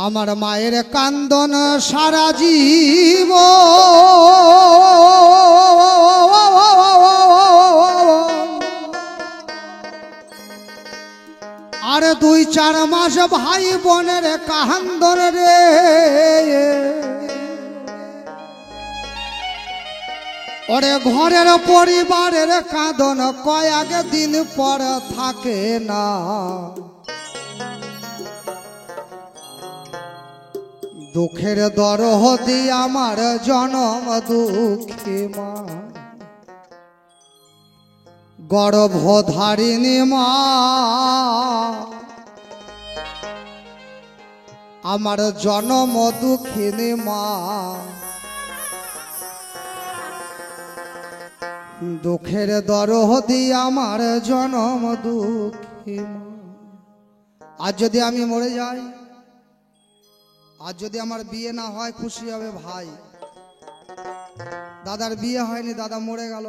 আমার মায়ের কান্দন সারা জীব আর 2-4 মাস ভাই বোনের কান্দন রে ওরে ঘরের পরিবারের কাঁদন কয়েক দিন পর থাকে না দুঃখের দরদি আমার জনম দুঃখী মা গর্ভধারিণী মা আমার জনম দুঃখিনী মা দুঃখের দরদি আমার জনম দুঃখী মা। আজ যদি আমি মরে যাই, আজ যদি আমার বিয়ে না হয় খুশি হবে ভাই। দাদার বিয়ে হয়নি, দাদা মরে গেল,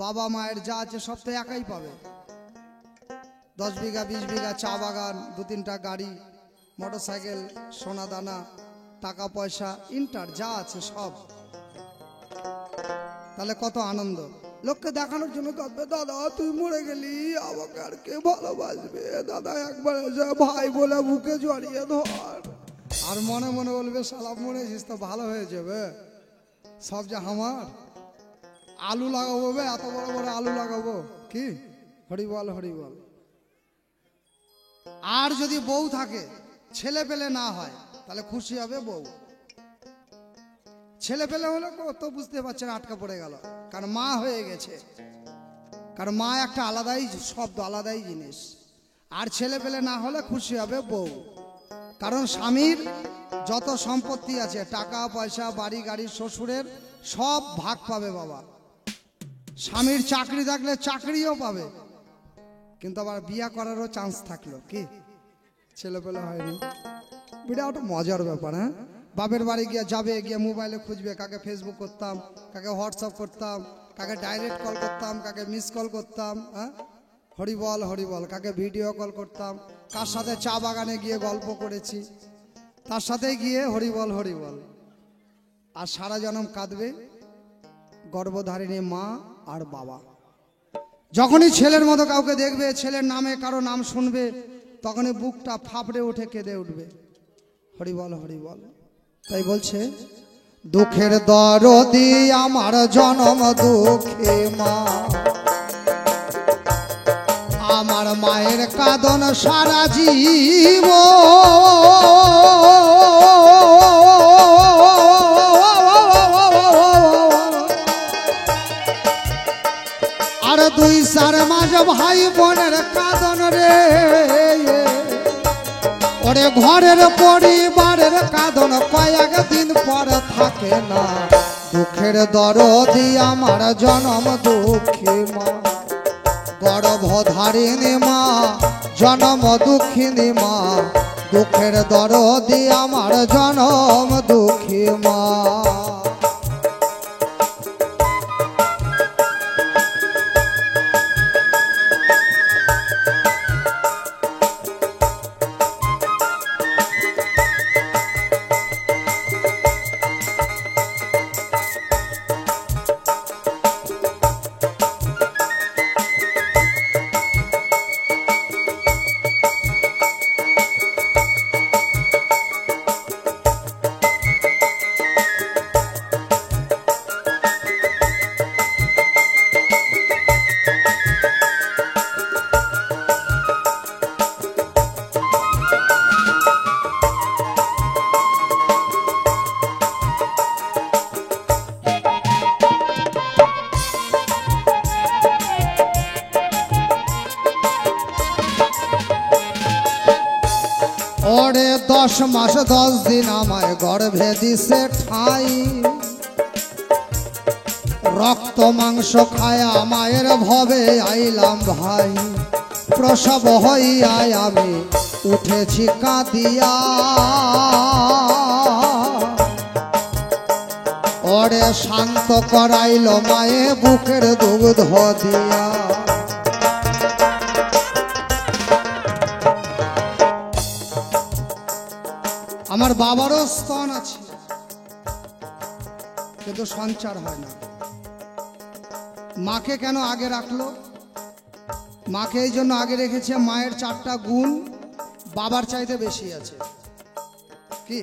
বাবা মায়ের যা আছে সব তো একাই পাবে। 10 বিঘা 20 বিঘা চা বাগান, 2-3টা গাড়ি, মোটরসাইকেল, সোনা দানা, টাকা পয়সা, ইন্টার যা আছে সব। তাহলে কত আনন্দ। লোককে দেখানোর জন্য কাঁদবে, দাদা তুই মরে গেলি আমাকে আর কে ভালোবাসবে, দাদা একবার এসে ভাই বলে বুকে জড়িয়ে ধর। আর মনে মনে বলবে শালা মরেছিস তো ভালো হয়ে যাবে, সব যে আমার। আলু লাগাবো বে, এত বড় বড় আলু লাগাবো, কি হরি বল হরি বল। আর যদি বউ থাকে, ছেলে পেলে না হয়, তাহলে খুশি হবে বউ। ছেলে পেলে হলে তো বুঝতে পারছে না, আটকা পড়ে গেল, কারণ মা হয়ে গেছে। কারণ মা একটা আলাদাই শব্দ, আলাদাই জিনিস। আর ছেলে পেলে না হলে খুশি হবে বউ, কারণ স্বামীর যত সম্পত্তি আছে, টাকা পয়সা বাড়ি গাড়ি, শ্বশুরের সব ভাগ পাবে বাবা। স্বামীর চাকরি থাকলে চাকরিও পাবে, কিন্তু আবার বিয়া করারও চান্স থাকলো, কি ছেলে পেলে হয়নি। বিরাট মজার ব্যাপার। হ্যাঁ, বাপের বাড়ি গিয়ে যাবে, গিয়ে মোবাইলে খুঁজবে কাকে ফেসবুক করতাম, কাকে হোয়াটসঅ্যাপ করতাম, কাকে ডাইরেক্ট কল করতাম, কাকে মিস কল করতাম। হ্যাঁ, হরি বল, কাকে ভিডিও কল করতাম, কার সাথে চা বাগানে গিয়ে গল্প করেছি, তার সাথে গিয়ে হরি বল। আর সারা জনম কাঁদবে গর্ভধারিণী মা আর বাবা। যখনই ছেলের মতো কাউকে দেখবে, ছেলের নামে কারো নাম শুনবে, তখনই বুকটা ফাপড়ে উঠে কেঁদে উঠবে। হরি বল। তাই বলছে দুঃখের দরদি আমার জনম দুঃখী মা, আমার মায়ের কাঁদন সারা জীব আর 2-4 মাস ভাই বোনের কাঁদন রে ওরে ঘরের পরিবারের কাঁদন কয়েক দিন পর থাকে না দুঃখের দরদি আমার জনম দুঃখী মা গর্ভধারিণী মা জনম দুঃখিনী মা দুঃখের দরদি আমার জনম দুঃখী মা। ওরে 10 মাস 10 দিন আমায় গর্ভে দিছে ঠাই রক্ত মাংস খায়া মায়ের ভবে আইলাম ভাই প্রসব হইয়ায় আমি উঠেছি কাঁদিয়া ওরে শান্ত করাইল মায়ে বুকের দুগ্ধ দিয়া আবার বাবারও স্তন আছে, কিন্তু সঞ্চার হয় না। মাকে কেন আগে রাখলো? মাকে এই জন্য আগে রেখেছে, মায়ের 4টা গুণ বাবার চাইতে বেশি আছে। কি?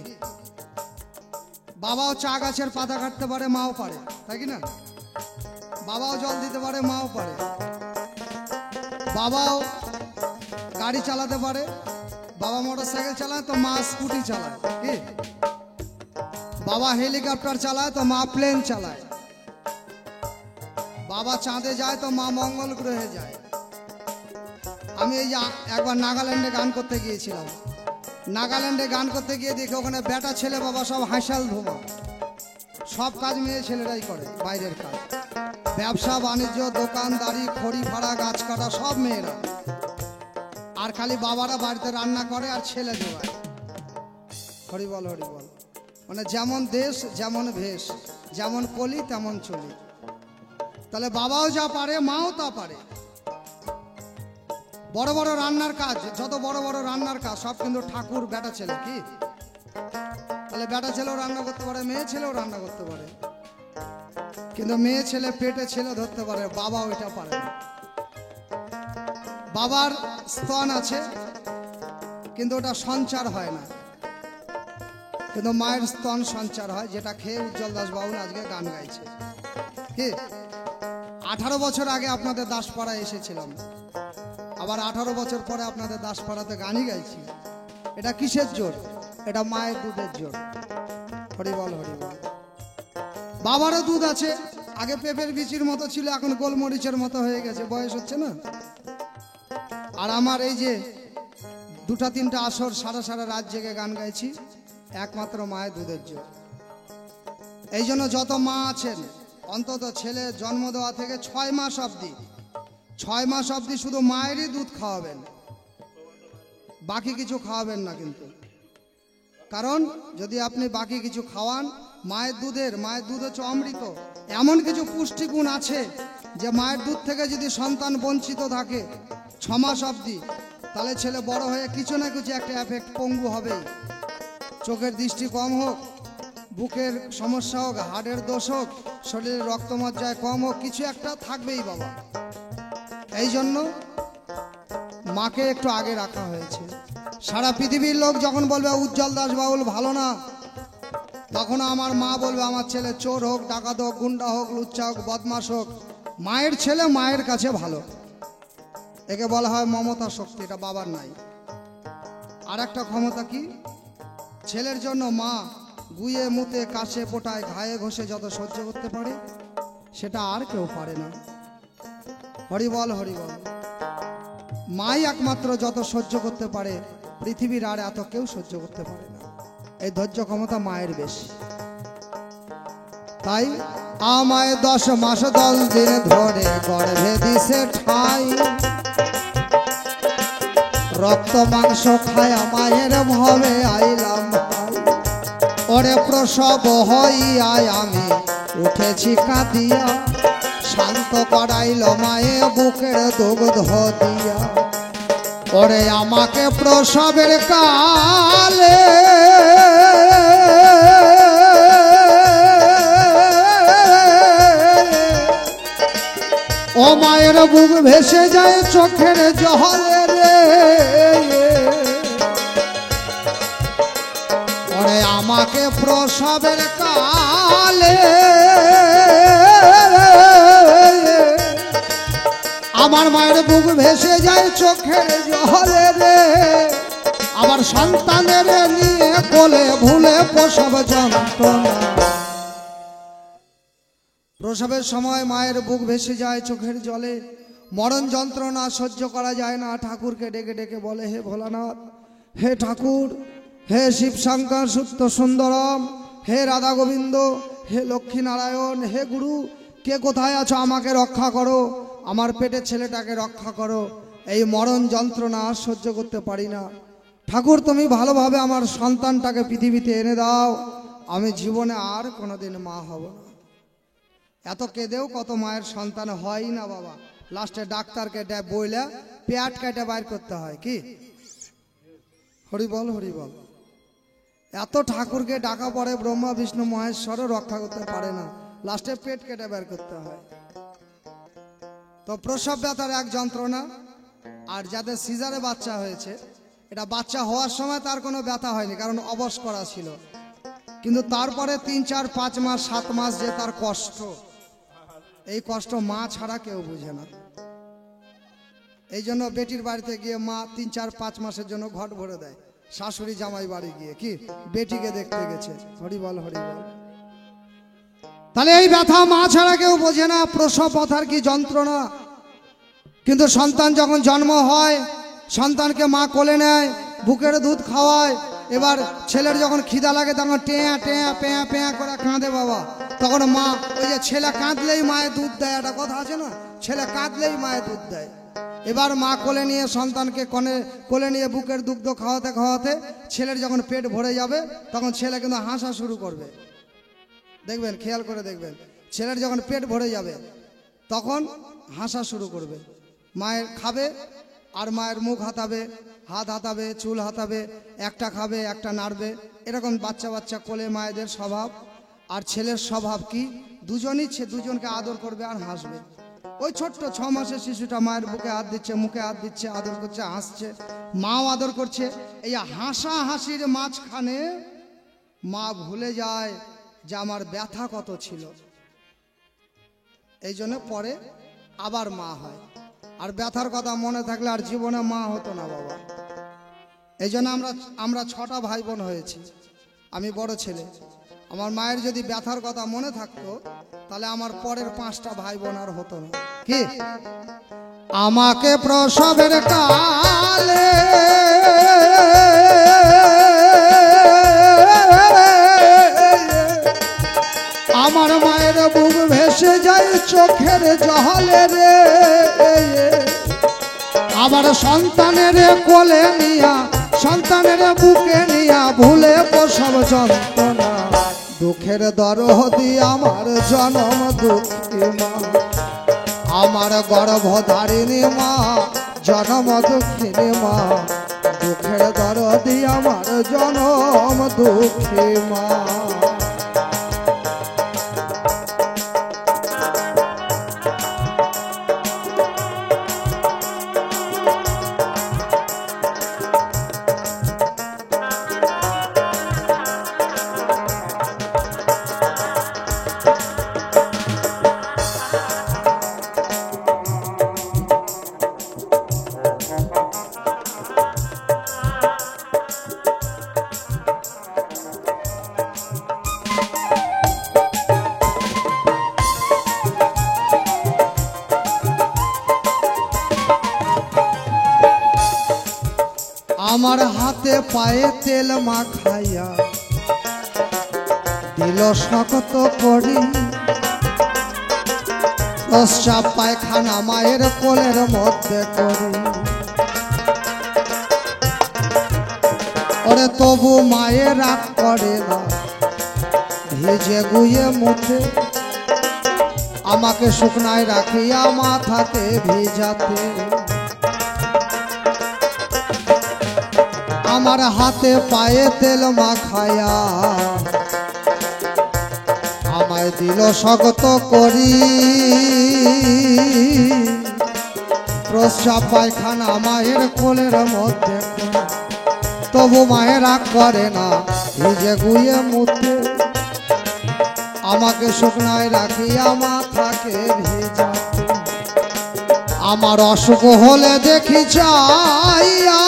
বাবাও চা গাছের পাতা কাটতে পারে, মাও পারে, তাই কি না? বাবাও জল দিতে পারে, মাও পারে। বাবাও গাড়ি চালাতে পারে, বাবা মোটরসাইকেল চালায় তো মা স্কুটি চালায়। কি? বাবা হেলিকপ্টার চালায় তো মা প্লেন চালায়। বাবা চাঁদে যায় তো মা মঙ্গল গ্রহে যায়। আমি এই যে একবার নাগাল্যান্ডে গান করতে গিয়েছিলাম, নাগাল্যান্ডে গান করতে গিয়ে দেখি ওখানে বেটা ছেলে বাবা সব হাঁসাল ধোমা, সব কাজ মেয়ে ছেলেরাই করে, বাইরের কাজ, ব্যবসা বাণিজ্য, দোকানদারি, খড়ি ফাড়া, গাছ কাটা, সব মেয়েরা। আর খালি বাবারা বাড়িতে রান্না করে আর ছেলে জোগায়। হরি বল, হরি বল। মানে যেমন দেশ যেমন ভেষ, যেমন কলি তেমন চলি। তাহলে বাবাও যা পারে মাও তা পারে। বড় বড় রান্নার কাজ, যত বড় বড় রান্নার কাজ সব কিন্তু ঠাকুর বেটা ছেলে। কি? তাহলে বেটা ছেলেও রান্না করতে পারে, মেয়ে ছেলেও রান্না করতে পারে, কিন্তু মেয়ে ছেলে পেটে ছেলে ধরতে পারে, বাবা ওইটা পারে না। বাবার স্তন আছে কিন্তু ওটা সঞ্চার হয় না, কিন্তু মায়ের স্তন সঞ্চার হয়, যেটা খেয়ে উজ্জ্বল দাস বাবুল আজকে গান গাইছে। কি? 18 বছর আগে আপনাদের দাসপাড়ায় এসেছিলাম, আবার 18 বছর পরে আপনাদের দাসপাড়াতে গানই গাইছি। এটা কিসের জোর? এটা মায়ের দুধের জোর। হরি বল, হরি বল। বাবারও দুধ আছে, আগে পেঁপের বিচির মতো ছিল, এখন গোলমরিচের মতো হয়ে গেছে, বয়স হচ্ছে না। আর আমার এই যে 2-3টা আসর সারা সারা রাত জেগে গান গাইছি, একমাত্র মায়ের দুধের জোর। এই জন্য যত মা আছেন অন্তত ছেলে জন্ম দেওয়া থেকে 6 মাস অবধি, 6 মাস অবধি শুধু মায়েরই দুধ খাওয়াবেন, বাকি কিছু খাওয়াবেন না। কিন্তু কারণ যদি আপনি বাকি কিছু খাওয়ান, মায়ের দুধ হচ্ছে অমৃত। এমন কিছু পুষ্টিগুণ আছে যে মায়ের দুধ থেকে যদি সন্তান বঞ্চিত থাকে 6 মাস অবধি, তাহলে ছেলে বড় হয়ে কিছু না কিছু একটা এফেক্ট পঙ্গু হবেই। চোখের দৃষ্টি কম হোক, বুকের সমস্যা হোক, হাড়ের দোষ হোক, শরীরের রক্তমজ্জায় কম হোক, কিছু একটা থাকবেই বাবা। এই জন্য মাকে একটু আগে রাখা হয়েছে। সারা পৃথিবীর লোক যখন বলবে উজ্জ্বল দাস বাউল ভালো না, তখন আমার মা বলবে আমার ছেলে চোর হোক, ডাকাত হোক, গুন্ডা হোক, লুচ্চা হোক, বদমাশ হোক, মায়ের ছেলে মায়ের কাছে ভালো। একে বলা হয় মমতা শক্তি, এটা বাবার নাই। আর একটা ক্ষমতা কি? ছেলের জন্য মা গুয়ে মুতে কাশে পোটায় ঘায়ে ঘষে যত সহ্য করতে পারে, সেটা আর কেউ পারে না। হরি বল, হরি বল। মাই একমাত্র যত সহ্য করতে পারে, পৃথিবীর আর এত কেউ সহ্য করতে পারে না। এই ধৈর্য ক্ষমতা মায়ের বেশি। তাই আমায় 10 মাস 10 দিন ধরে গর্ভে দিছে ঠাই, রক্ত মাংস খায় মায়ের ভবে আইলাম ভাই। ওরে প্রসব হইয়ায় আমি উঠেছি কাঁদিয়া, শান্ত করাইল মায়ে বুকের দুগ্ধ দিয়া। ওরে আমাকে প্রসবের কালে ও মায়ের বুক ভেসে যায় চোখের জলে রে। ওরে আমাকে প্রসবের কালে আমার মায়ের বুক ভেসে যায় চোখের জলে রে। আবার সন্তানের নিয়ে কোলে ভুলে প্রসব যন্ত্রণা। প্রসবের সময় মায়ের বুক ভেসে যায় চোখের জলে, মরণ যন্ত্রণা সহ্য করা যায় না। ঠাকুরকে ডেকে ডেকে বলে, হে ভোলানাথ, হে ঠাকুর, হে শিব শঙ্কর সূত্র সুন্দরম, হে রাধা গোবিন্দ, হে লক্ষ্মী নারায়ণ, হে গুরু, কে কোথায় আছো আমাকে রক্ষা করো, আমার পেটের ছেলেটাকে রক্ষা করো, এই মরণ যন্ত্রণা সহ্য করতে পারি না। ঠাকুর তুমি ভালোভাবে আমার সন্তানটাকে পৃথিবীতে এনে দাও, আমি জীবনে আর কোনোদিন মা হব না। এত কেঁদেও কত মায়ের সন্তান হয় না বাবা। লাস্টে ডাক্তারকে বইলে পেট কেটে বাইর করতে হয়। কি? হরি বল, হরি বল। এত ঠাকুরকে ডাকা পড়ে, ব্রহ্মা বিষ্ণু মহেশ্বরও রক্ষা করতে পারে না, লাস্টে পেট কেটে বের করতে হয়। তো প্রসব ব্যথার এক যন্ত্রণা। আর যাদের সিজারে বাচ্চা হয়েছে, এটা বাচ্চা হওয়ার সময় তার কোনো ব্যথা হয়নি, কারণ অবশ করা ছিল। কিন্তু তারপরে 3, 4, 5 মাস 7 মাস যে তার কষ্ট, এই কষ্ট মা ছাড়া কেউ বুঝে না। এই জন্য বেটির বাড়িতে গিয়ে মা 3, 4, 5 মাসের জন্য ঘট ভরে দেয়। শাশুড়ি জামাই বাড়ি গিয়ে কি বেটিকে দেখতে গেছে, হরি বল হরি বল। তাহলে এই ব্যথা মা ছাড়া কেউ বোঝে না, প্রসব ব্যথার কি যন্ত্রণা। কিন্তু সন্তান যখন জন্ম হয়, সন্তানকে মা কোলে নেয়, বুকের দুধ খাওয়ায়। এবার ছেলের যখন খিদা লাগে তখন টেয়া টেয়া পেয়া পেয়া করে কাঁদে বাবা, তখন মা ওই যে ছেলে কাঁদলেই মায়ের দুধ দেয়, একটা কথা আছে না, ছেলে কাঁদলেই মায়ের দুধ দেয়। এবার মা কোলে নিয়ে সন্তানকে কোলে নিয়ে বুকের দুগ্ধ খাওয়াতে খাওয়াতে ছেলের যখন পেট ভরে যাবে, তখন ছেলে কিন্তু হাসা শুরু করবে। দেখবেন, খেয়াল করে দেখবেন, ছেলের যখন পেট ভরে যাবে তখন হাসা শুরু করবে। মায়ের খাবে আর মায়ের মুখ হাতাবে, হাত হাতাবে, চুল হাতাবে, একটা খাবে একটা নাড়বে। এরকম বাচ্চা বাচ্চা কোলে মায়েদের স্বভাব। আর ছেলের স্বভাব কি, দুজনকে আদর করবে আর হাসবে। ওই ছোট্ট 6 মাসের শিশুটা মায়ের বুকে হাত দিচ্ছে, মুখে হাত দিচ্ছে, আদর করছে, হাসছে, মাও আদর করছে। এই হাসা হাসির মাঝখানে মা ভুলে যায় যে আমার ব্যথা কত ছিল। এই জন্য পরে আবার মা হয়। আর ব্যথার কথা মনে থাকলে আর জীবনে মা হতো না বাবা। এই জন্য আমরা 6টা ভাই বোন হয়েছি, আমি বড় ছেলে। আমার মায়ের যদি ব্যথার কথা মনে থাকতো, তাহলে আমার পরের 5টা ভাই বোন আর হতো না। কি আমাকে প্রসবের কালে আমার মায়ের বুক ভেসে যায় চোখের জলে রে। আবার সন্তানের কোলে নিয়া, সন্তানের বুকে নিয়া ভুলে প্রসব যন্ত্রণা। দুঃখের দরদি আমার জনম দুঃখী মা, আমার গর্ভধারিণী মা, জনম দুঃখিনী মা। দুঃখের দরদি আমার জনম দুঃখী মা। আমার হাতে পায়ে তেল মাখাইয়া দিল শক্ত করি, প্রস্রাব পায়খানা মায়ের কোলের মধ্যে করি। ওরে তবু মায়ের রাগ করে না, ভিজে গুয়ে মুঠে আমাকে শুকনায় রাখিয়া মাথাকে ভিজাতে। আমার হাতে পায়ে তেল মাখায়া আমায় দিল শক্ত করি, প্রস্রাব পায়খানা মায়ের কোলের মধ্যে। তবু মায়ের রাগ করে না, ভিজে গুয়ে মুতে আমাকে শুকনায় রাখিয়া মাথাকে ভিজাতে। আমার অসুখ হলে দেখি যাইয়া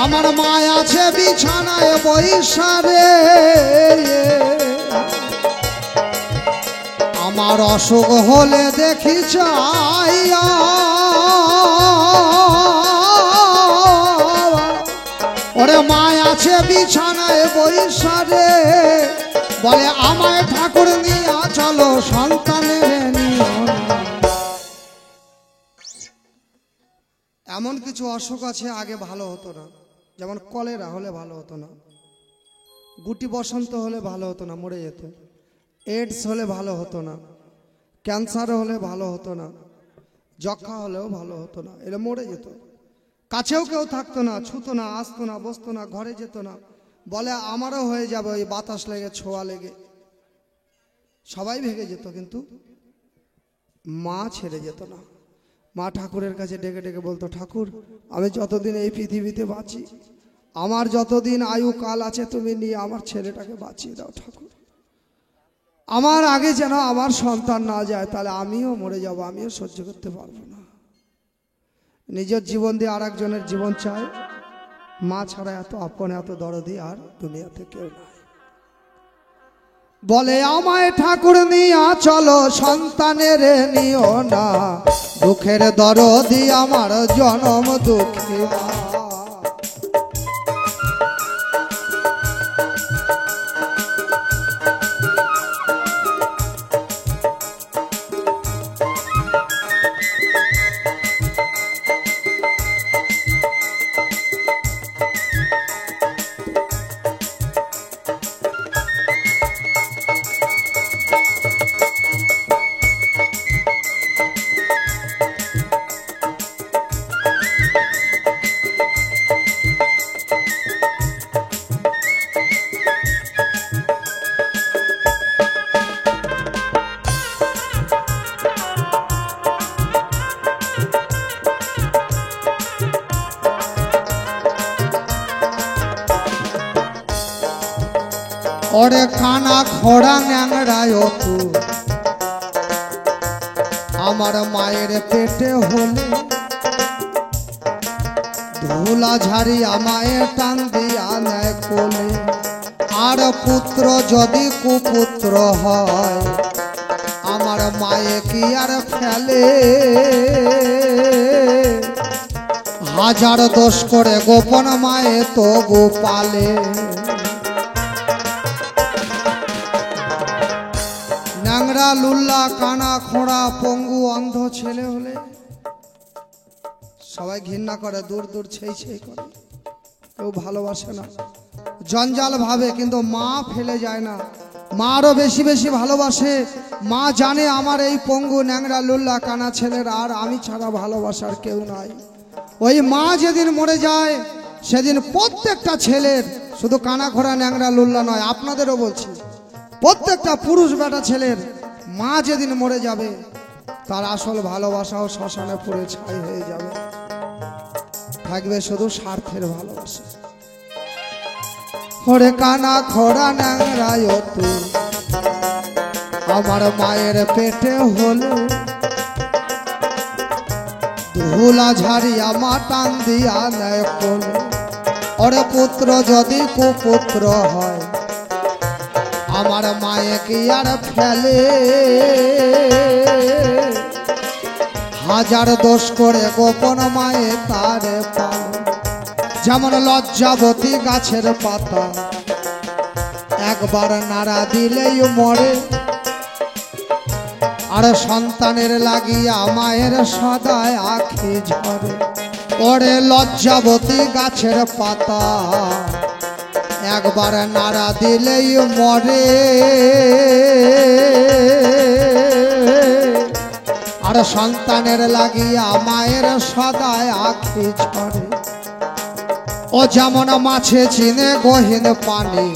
আমার মা আছে বিছানায় বৈশারে। আমার অসুখ হলে দেখি যাইয়া ওরে মা আছে বিছানায় বৈশারে, বলে আমায় ঠাকুর নিয়া চলো সন্তানের নিও না। এমন কিছু অসুখ আছে আগে ভালো হতো না, যেমন কলেরা হলে ভালো হতো না, গুটি বসন্ত হলে ভালো হতো না, মরে যেত। এইডস হলে ভালো হতো না, ক্যান্সার হলে ভালো হতো না, যক্ষা হলেও ভালো হতো না, এরা মরে যেত। কাছেও কেউ থাকতো না, ছুতো না, আসতো না, বসতো না, ঘরে যেত না। বলে আমারও হয়ে যাবে, ওই বাতাস লেগে, ছোঁয়া লেগে সবাই ভেঙে যেত, কিন্তু মা ছেড়ে যেত না। মা ঠাকুরের কাছে ডেকে ডেকে বলতো, ঠাকুর আমি যতদিন এই পৃথিবীতে বাঁচি, আমার যতদিন আয়ু কাল আছে, তুমি নিয়ে আমার ছেলেটাকে বাঁচিয়ে দাও ঠাকুর। আমার আগে যেন আমার সন্তান না যায়, তাহলে আমিও মরে যাব, আমিও সহ্য করতে পারবো না। নিজের জীবন দিয়ে আর একজনের জীবন চায়। মা ছাড়া এত আপন, এত দরদি আর দুনিয়াতে কেউ নাই। বলে আমায় ঠাকুর নিয়া চলো, সন্তানের নিও না, দুঃখের দরদি আমার জনম দুঃখী মা। ওরে কানা খোড়া ন্যাংরায় তু আমার মায়ের পেটে হলে, ধুলা ঝাড়ি আমায় টান দিয়া নেয় কোলে। আর পুত্র যদি কুপুত্র হয়, আমার মায়ে কি আর ফেলে, হাজার দোষ করে গোপন মায়ে তো গোপালে। ন্যাংরা লুল্লা কানা খোঁড়া পঙ্গু অন্ধ ছেলে হলে সবাই ঘৃণা করে, দূর দূর ছেই ছেই করে, কেউ ভালোবাসে না, জঞ্জাল ভাবে। কিন্তু মা ফেলে যায় না, মা আরো বেশি বেশি ভালোবাসে। মা জানে আমার এই পঙ্গু ন্যাংরা লুল্লা কানা ছেলের আর আমি ছাড়া ভালোবাসার কেউ নাই। ওই মা যেদিন মরে যায়, সেদিন প্রত্যেকটা ছেলের, শুধু কানা খোঁড়া ন্যাংরা লুল্লা নয়, আপনাদেরও বলছি, প্রত্যেকটা পুরুষ বেটা ছেলের মা যেদিন মরে যাবে, তার আসল ভালোবাসাও শ্মশানে পুড়ে ছাই হয়ে যাবে, থাকবে শুধু স্বার্থের ভালোবাসা। ওরে কানা খোড়া ন্যাংরায় তু আমার মায়ের পেটে হলো, ধুলা ঝাড়িয়া মা টান দিয়া নেয় কোলে। ওরে পুত্র যদি কুপুত্র হয়, আমার মায়ে কি আর ফেলে, হাজার দোষ করে গোপন মায়ে তারে পালে। যেমন লজ্জাবতী গাছের পাতা, একবার নাড়া দিলেই মরে, আর সন্তানের লাগিয়া মায়ের সদায় আখি ঝরে। ওরে লজ্জাবতী গাছের পাতা, একবার নাড়া দিলেই মরে, আর সন্তানের লাগিয়া মায়ের সদায় আখি ঝরে। ও যেমন মাছে চিনে গহীন পানি,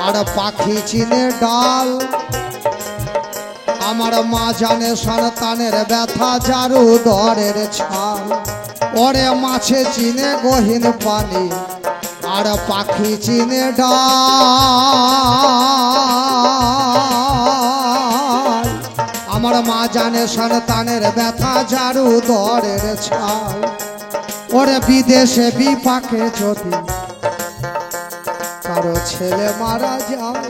আর পাখি চিনে ডাল, আমার মা জানে সন্তানের ব্যথা জারু দরের ছাল। ওরে মাছে চিনে গহীন পানি, আর পাখি চিনে ডাল, আমার মা জানে সন্তানের ব্যথা জারু দরের ছাল। ওরে বিদেশে বিপাকে যদি কারো ছেলে মারা যায়,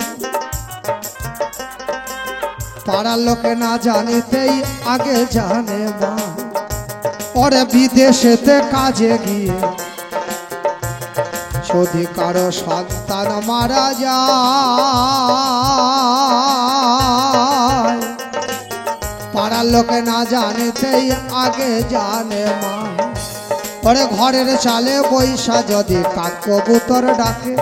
পাড়ার লোকে না জানিতেই আগে জানে মা। ওরে বিদেশেতে কাজে গিয়ে যদি কারো সন্তান মারা যায়, পাড়ার লোকে না জানিতেই আগে জানে মা। ওরে ঘরের চালে বৈশা যদি কাক কবুতর ডাকে,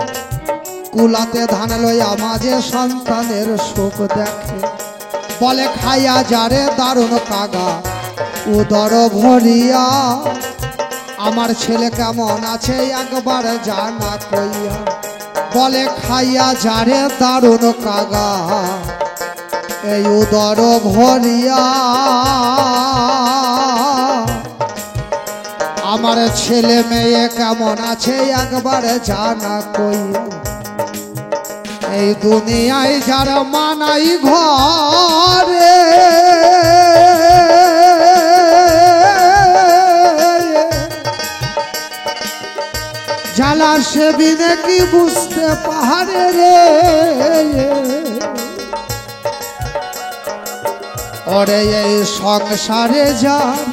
কুলাতে ধান লইয়া মাঝে সন্তানের সুখ দেখে। বলে খাইয়া যারে দারুণ কাগা উদর ভরিয়া, আমার ছেলে কেমন আছে একবার জানা কইয়া। বলে খাইয়া যারে দারুণ কাগা এই উদর ভরিয়া, আমার ছেলে মেয়ে কেমন আছে একবার জানা কইয়া। এই দুনিয়ায় যার মানাই ঘরে, জ্বালা সে বিনে কি বুঝতে পারে রে। ওরে এই সংসারে যার,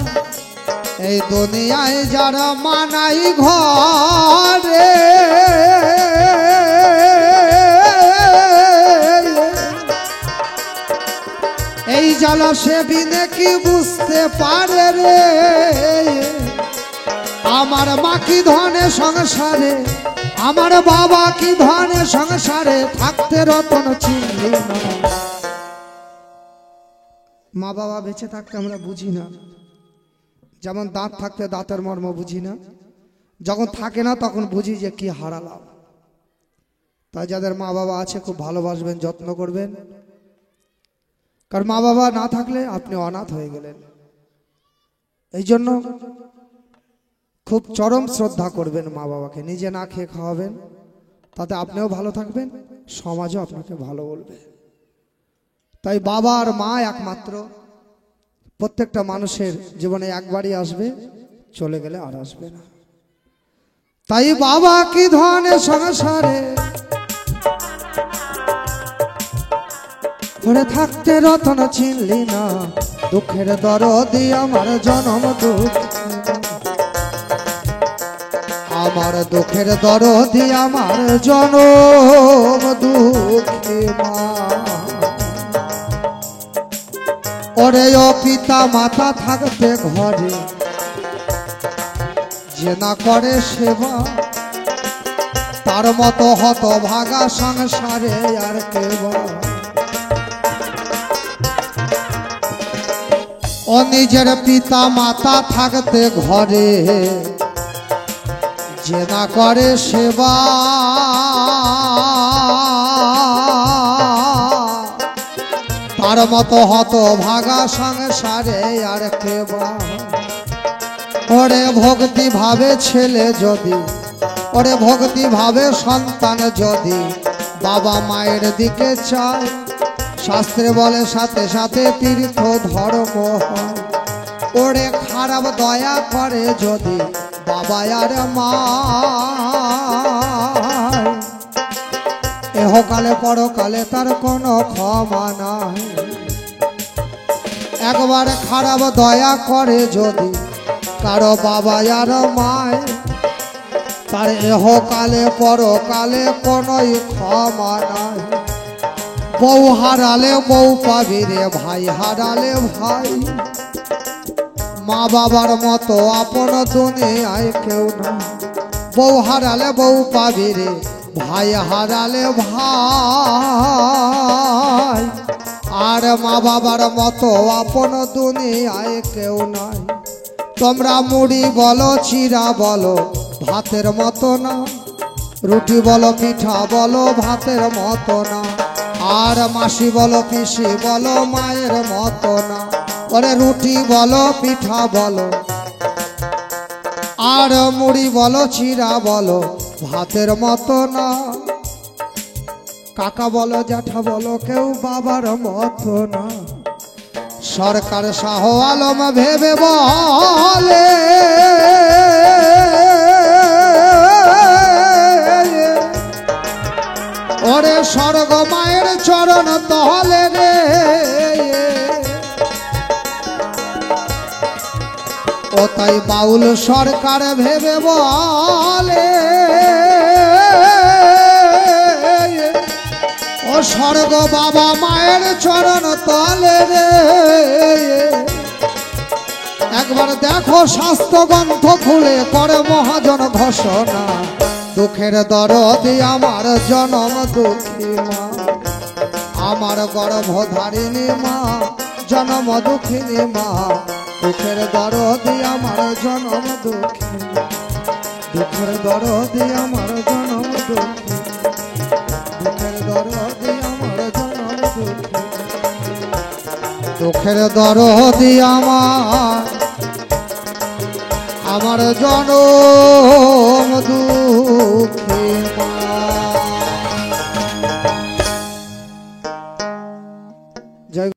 এই দুনিয়ায় যারা মানাই ঘরে, এই জ্বালা সে বিনে কি বুঝতে পারে রে। আমার মা কি ধনে সংসারে, আমার বাবা কি ধনে সংসারে, থাকতে রতন চিনলি না। মা বাবা বেঁচে থাকতে আমরা বুঝি না, যেমন দাঁত থাকতে দাঁতের মর্ম বুঝি না, যখন থাকে না তখন বুঝি যে কি হারালাম। তাই যাদের মা বাবা আছে খুব ভালোবাসবেন, যত্ন করবেন, কারণ মা বাবা না থাকলে আপনি অনাথ হয়ে গেলেন। এই জন্য খুব চরম শ্রদ্ধা করবেন মা বাবাকে, নিজে না খেয়ে খাওয়াবেন, তাতে আপনিও ভালো থাকবেন, সমাজও আপনাকে ভালো বলবে। তাই বাবা আর মা একমাত্র প্রত্যেকটা মানুষের জীবনে একবারই আসবে, চলে গেলে আর আসবে না। তাই বাবা কি ধনে সংসারে, ঘরে থাকতে রতন চিনলি না, দুঃখের দরদি আমার জনম দুঃখ, আমার দুঃখের দরদি আমার জনম দুঃখী মা। ওরে ও পিতা মাতা থাকতে ঘরে, যে না করে সেবা, তার মতো হত ভাগা সংসারে আর কেবা। ও নিজের পিতা মাতা থাকতে ঘরে, যে না করে সেবা, তার মতো হত ভাগা সংসারে আর কেবা। ওরে ভক্তি ভাবে ছেলে যদি, ওরে ভক্তি ভাবে সন্তান যদি বাবা মায়ের দিকে চায়, শাস্ত্রে বলে সাথে সাথে তীর্থ ধর্ম হয়। ওরে খারাপ দয়া করে যদি বাবা আর মা, এহকালে পরকালে তার কোনো ক্ষমা নাই। একবার খারাপ দয়া করে যদি কারো বাবা আর মায়, তার এহকালে পরকালে কোনোই ক্ষমা নাই। বউ হারালে বউ পাবি রে ভাই, হারালে ভাই, মা বাবার মতো আপন দুনিয়ায় কেউ না। বউ হারালে বউ পাবি রে ভাই, হারালে ভাই, আর মা বাবার মতো আপন দুনিয়ায় কেউ নাই। তোমরা মুড়ি বলো চিরা বলো ভাতের মতো না, রুটি বলো পিঠা বলো ভাতের মতো না, আর মাসি বলো পিসি বলো মায়ের মতো না। ওরে রুটি বলো পিঠা বলো আর মুড়ি বলো চিরা বলো ভাতের মতো না। কাকা বলো জ্যাঠা বলো কেউ বাবার মতো না। সরকার শাহ আলম ভেবে বলে ওরে স্বর্গ মায়ের চরণ তলে রে। ও তাই বাউল সরকার ভেবে বলে ও স্বর্গ বাবা মায়ের চরণ তলে রে। একবার দেখো শাস্ত্র গ্রন্থ খুলে করে মহাজন ঘোষণা, দুঃখের দরদি আমার জনম দুঃখী মা। আমার গর্ভধারিণী মা জনম দুঃখিনী মা দুঃখের দরদি আমার জনম দুঃখী দুঃখের দরদি আমার জনম দুঃখী দুঃখের দরদি আমার জনম দুঃখী দুঃখের দরদি আমার জনম দুঃখী